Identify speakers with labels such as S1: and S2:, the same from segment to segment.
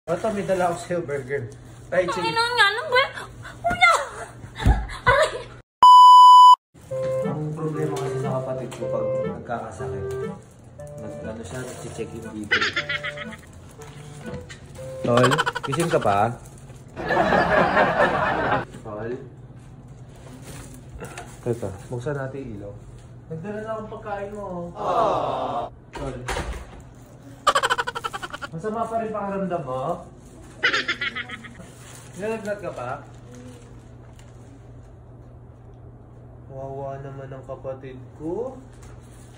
S1: Ito, may dala ako sa'yo, burger. Ay, sige.
S2: Ang ina nga, ano ba? Kuya! Aray!
S1: Ang problema kasi sa kapatid ko pag nagkakasakit, nag-ano siya, nag-check in dito. Tol, gising ka pa? Tol? Teka, buksan natin yung ilaw. Nagdala na akong pagkain mo. Tol. Masama pa rin pakaramdam mo? Nilalagnat ka pa? Wawa naman ang kapatid ko.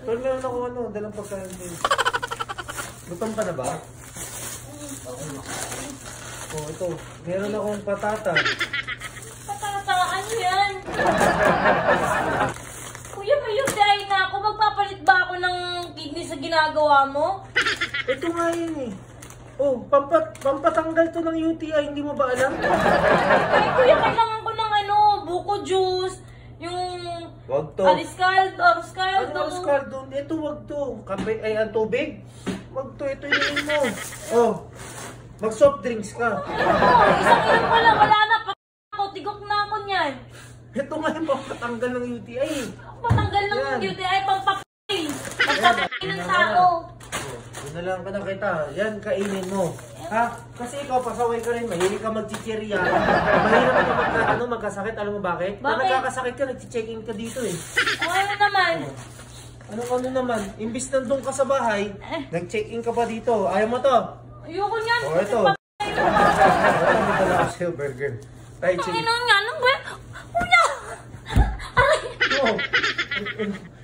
S1: Tol, meron ako dalang pagkain mo. Gutom ka na ba? Oh, ito. Meron akong patata.
S2: Patata, ano yan? Kuya, may UTI na ako. Magpapalit ba ako ng kidney sa ginagawa mo?
S1: Ito nga yun eh. Oh, pampatanggal to ng UTI, hindi mo ba alam?
S2: Ay, kuya, kailangan ko ng buko juice, yung
S1: Wag to.
S2: aliscaldo.
S1: Ano aliscaldo? Ito wag to. Kape, ay, ang tubig? Wag to, ito yun mo. Oh, mag soft drinks ka.
S2: Isang ilang ko lang, wala na. Ako, tigok na ako niyan.
S1: Ito nga yung pampatanggal ng UTI.
S2: Patanggal ng
S1: Yan.
S2: UTI, pampapay. Pampapay ng tao.
S1: Yun na lang ka na kita. Yan, kainin mo. Ha? Kasi ikaw, pasaway ka rin. Mahilig ka mag-chichirya. Mahirap ka pagka magkasakit. Alam mo bakit? Pag nagkakasakit ka, nag-check-in ka dito eh.
S2: Ano naman?
S1: Ano naman? Imbis nandun ka sa bahay, nag-check-in ka pa dito. Ayaw mo to?
S2: Ayoko niyan.
S1: O, ito. Ito, may dala ako sa'yo, burger. Tayo,
S2: Ang
S1: chill.
S2: ina nga, ano ba? Kuya! Aray!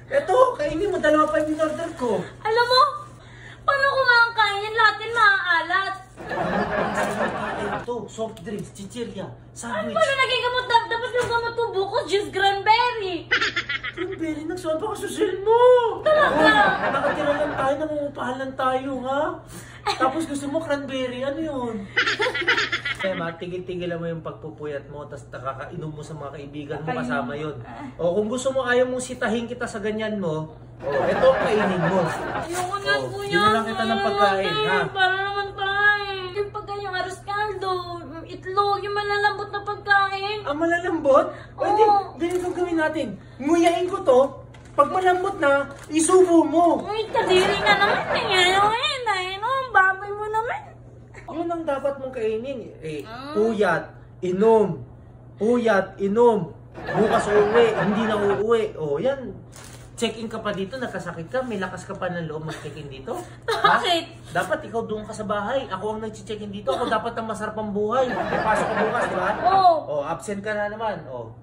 S1: Ito, kainin mo. Dalawa pa yung in-order ko.
S2: Alam mo, paano kumakain yan? Lahat yan maaalat.
S1: Ito, soft drinks, chichirya,
S2: Ano
S1: sandwich.
S2: paano naging gamot? Dapat yung gamot ko buko, juice cranberry.
S1: Cranberry, nagsuwan pa ka sa sale mo.
S2: Talaga?
S1: Oh, nakatira lang tayo, nangungupahan tayo, ha? Tapos gusto mo cranberry, ano yun? Tema, tigil-tigilan mo yung pagpupuyat mo, tapos nakakainom mo sa mga kaibigan mo, kasama yun. O kung gusto mo, ayaw mong sitahin kita sa ganyan mo, eto ang kainin mo.
S2: Ayoko na, kuya.
S1: Yun na lang kita ng pagkain, ha?
S2: Para naman tayo. Yung pagkain, yung aros caldo, itlog, yung malalambot na pagkain.
S1: Ang malalambot? O hindi, ganito gawin natin. Nguyain ko to, pag malambot na, isubo mo.
S2: Uy, kadiri ka naman. Ang baboy mo naman.
S1: Yun ang dapat mong kainin. Puyat, inom. Puyat, inom. Bukas uuwi, hindi na uuwi. O, yan. Check-in ka pa dito, nakasakit ka, may lakas ka pa ng loob mag-check-in dito.
S2: Bakit?
S1: Dapat ikaw doon ka sa bahay. Ako ang nag-check-in dito. Ako dapat ang masarap ang buhay. May pasok ka bukas, di ba?
S2: Oo.
S1: O, absent ka na naman. O,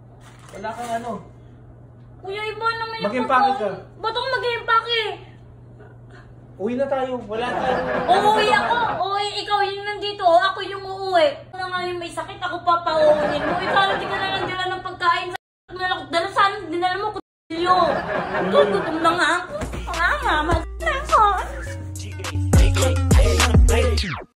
S1: wala kang ano.
S2: Kuya, iba naman yung
S1: Mag-impake ka.
S2: Ba't ako mag-impake?
S1: Uwi na tayo. Wala tayong...
S2: Uuwi ako. Uuwi, ikaw yung nandito. Ako yung uuwi. Ano nga yung may sakit, ako papauunin mo. Parang di ka na lang dala ng pagkain. Dala sana, dinala mo kutilyo. Gutom na nga ako.